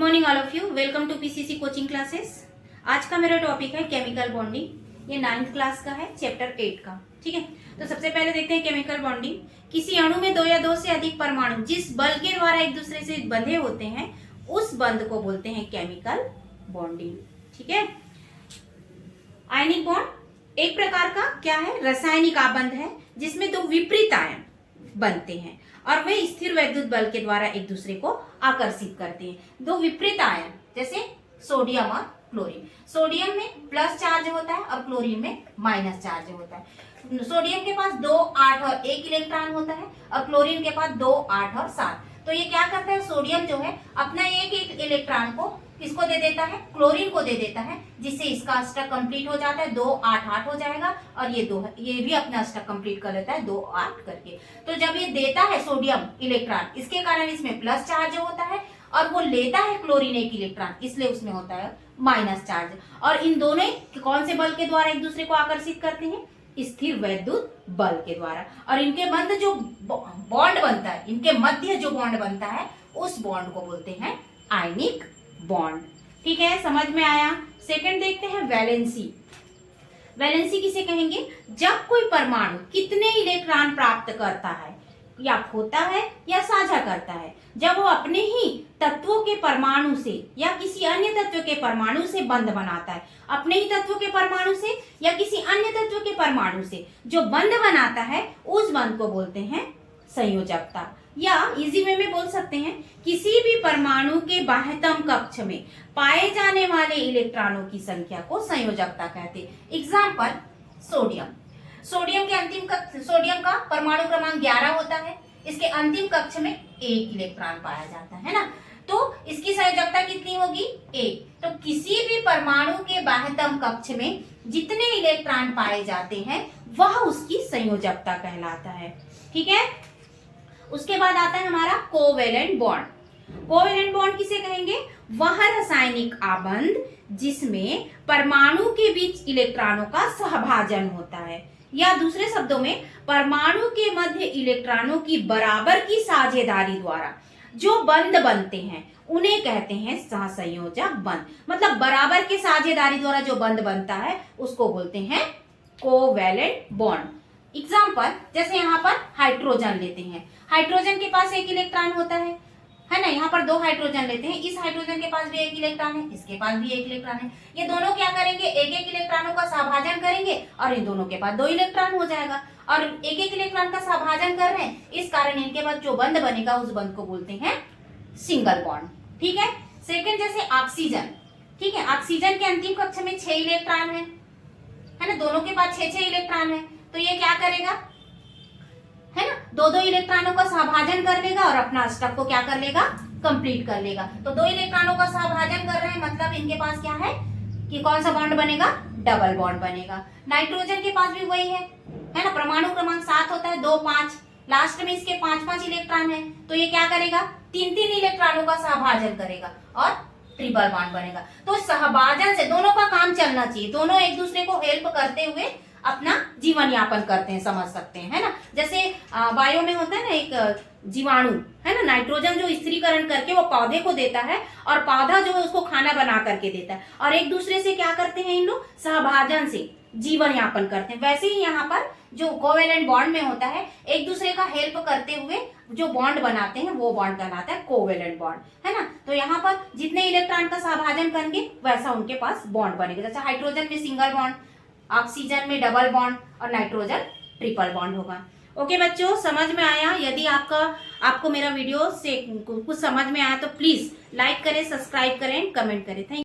Morning all of you, welcome to PCC coaching classes. आज का मेरा टॉपिक है केमिकल बॉन्डिंग। ये 9th क्लास का है, चैप्टर 8 का। ठीक है, तो सबसे पहले देखते हैं केमिकल बॉन्डिंग। किसी अणु में दो या दो से अधिक परमाणु जिस बल के द्वारा एक दूसरे से बंधे होते हैं उस बंध को बोलते हैं केमिकल बॉन्डिंग। ठीक है, आयनिक बॉन्ड एक प्रकार का क्या है, रासायनिक आबंध है जिसमें दो विपरीत आयन बनते हैं और वे स्थिर वैद्युत बल के द्वारा एक दूसरे को आकर्षित करते हैं। दो विपरीत आयन जैसे सोडियम और क्लोरीन। सोडियम में प्लस चार्ज होता है और क्लोरीन में माइनस चार्ज होता है। सोडियम के पास 2, 8 और 1 इलेक्ट्रॉन होता है और क्लोरीन के पास 2, 8 और 7। तो ये क्या करता है, सोडियम जो है अपना एक इलेक्ट्रॉन को किसको दे देता है, क्लोरीन को दे देता है, जिससे इसका अष्टक कंप्लीट हो जाता है। 2, 8, 8 हो जाएगा और ये भी अपना अष्टक कंप्लीट कर लेता है 2, 8 करके। तो जब ये देता है सोडियम इलेक्ट्रॉन, इसके कारण इसमें प्लस चार्ज होता है और वो लेता है क्लोरीन 1 इलेक्ट्रॉन, इसलिए उसमें होता है माइनस चार्ज। और इन दोनों कौन से बल के द्वारा एक दूसरे को आकर्षित करते हैं, स्थिर वैद्युत बल के द्वारा। और इनके बंध जो बॉन्ड बनता है, इनके मध्य जो बॉन्ड बनता है उस बॉन्ड को बोलते हैं आयनिक बॉन्ड। ठीक है, समझ में आया। सेकंड देखते हैं वैलेंसी। वैलेंसी किसे कहेंगे, जब कोई परमाणु कितने इलेक्ट्रॉन प्राप्त करता है या खोता है या साझा करता है, जब वो अपने ही तत्वों के परमाणु से या किसी अन्य तत्व के परमाणु से बंध बनाता है। अपने ही तत्व के परमाणु से या किसी अन्य तत्व के परमाणु से जो बंध बनाता है उस बंध को बोलते हैं संयोजकता। या इजी वे में बोल सकते हैं, किसी भी परमाणु के बाह्यतम कक्ष में पाए जाने वाले इलेक्ट्रॉनों की संख्या को संयोजकता कहते हैं। Example sodium. सोडियम का परमाणु क्रमांक 11 होता है। इसके अंतिम कक्ष में 1 इलेक्ट्रॉन पाया जाता है ना, तो इसकी संयोजकता कितनी होगी, 1। तो किसी भी परमाणु के बाह्यतम कक्ष में जितने इलेक्ट्रॉन पाए जाते हैं वह उसकी संयोजकता कहलाता है। ठीक है, उसके बाद आता है हमारा कोवेलेंट बॉन्ड। कोवेलेंट बॉन्ड किसे कहेंगे, वह रासायनिक आबंध जिसमें परमाणु के बीच इलेक्ट्रॉनों का सहभाजन होता है, या दूसरे शब्दों में परमाणु के मध्य इलेक्ट्रॉनों की बराबर की साझेदारी द्वारा जो बंध बनते हैं उन्हें कहते हैं सहसंयोजक बंध। मतलब बराबर के साझेदारी द्वारा जो बंध बनता है उसको बोलते हैं कोवेलेंट बॉन्ड। एग्जाम्पल, जैसे यहाँ पर हाइड्रोजन लेते हैं। हाइड्रोजन के पास 1 इलेक्ट्रॉन होता है ना। यहाँ पर 2 हाइड्रोजन लेते हैं, इस हाइड्रोजन के पास भी 1 इलेक्ट्रॉन है, इसके पास भी 1 इलेक्ट्रॉन है। ये दोनों क्या करेंगे, 1-1 इलेक्ट्रॉनों का सहभाजन करेंगे और इन दोनों के पास 2 इलेक्ट्रॉन हो जाएगा। और 1-1 इलेक्ट्रॉन का सहभाजन कर रहे हैं, इस कारण इनके पास जो बंध बनेगा उस बंध को बोलते हैं सिंगल बॉन्ड। ठीक है, सेकेंड जैसे ऑक्सीजन। ठीक है, ऑक्सीजन के अंतिम कक्ष में 6 इलेक्ट्रॉन है ना, दोनों के पास 6-6 इलेक्ट्रॉन है। तो ये क्या करेगा, है ना, 2-2 इलेक्ट्रॉनों का सहभाजन कर लेगा और अपना अष्टक को क्या कर लेगा, कंप्लीट कर लेगा। तो 2 इलेक्ट्रॉनों का सहभाजन कर रहे हैं, मतलब इनके पास क्या है कि कौन सा बॉन्ड बनेगा, डबल बॉन्ड बनेगा। नाइट्रोजन के पास भी वही है ना, परमाणु क्रमांक 7 होता है, 2, 5, लास्ट में इसके 5-5 इलेक्ट्रॉन है। तो ये क्या करेगा, 3-3 इलेक्ट्रॉनों का सहभाजन करेगा और ट्रिपल बॉन्ड बनेगा। तो सहभाजन से दोनों का काम चलना चाहिए, दोनों एक दूसरे को हेल्प करते हुए अपना जीवन यापन करते हैं, समझ सकते हैं, है ना। जैसे बायो में होता है ना एक जीवाणु, है ना, नाइट्रोजन जो स्त्रीकरण करके वो पौधे को देता है और पौधा जो है उसको खाना बना करके देता है, और एक दूसरे से क्या करते हैं इन लोग, सहभाजन से जीवन यापन करते हैं। वैसे ही यहाँ पर जो कोवेलेंट बॉन्ड में होता है, एक दूसरे का हेल्प करते हुए जो बॉन्ड बनाते हैं वो बॉन्ड कहलाता है कोवेलेंट बॉन्ड, है ना। तो यहाँ पर जितने इलेक्ट्रॉन का सहभाजन करेंगे वैसा उनके पास बॉन्ड बनेगा। जैसे हाइड्रोजन में सिंगल बॉन्ड, ऑक्सीजन में डबल बॉन्ड और नाइट्रोजन ट्रिपल बॉन्ड होगा। ओके बच्चों, समझ में आया। यदि आपको मेरा वीडियो से कुछ समझ में आया तो प्लीज लाइक करें, सब्सक्राइब करें, कमेंट करें। Thank you.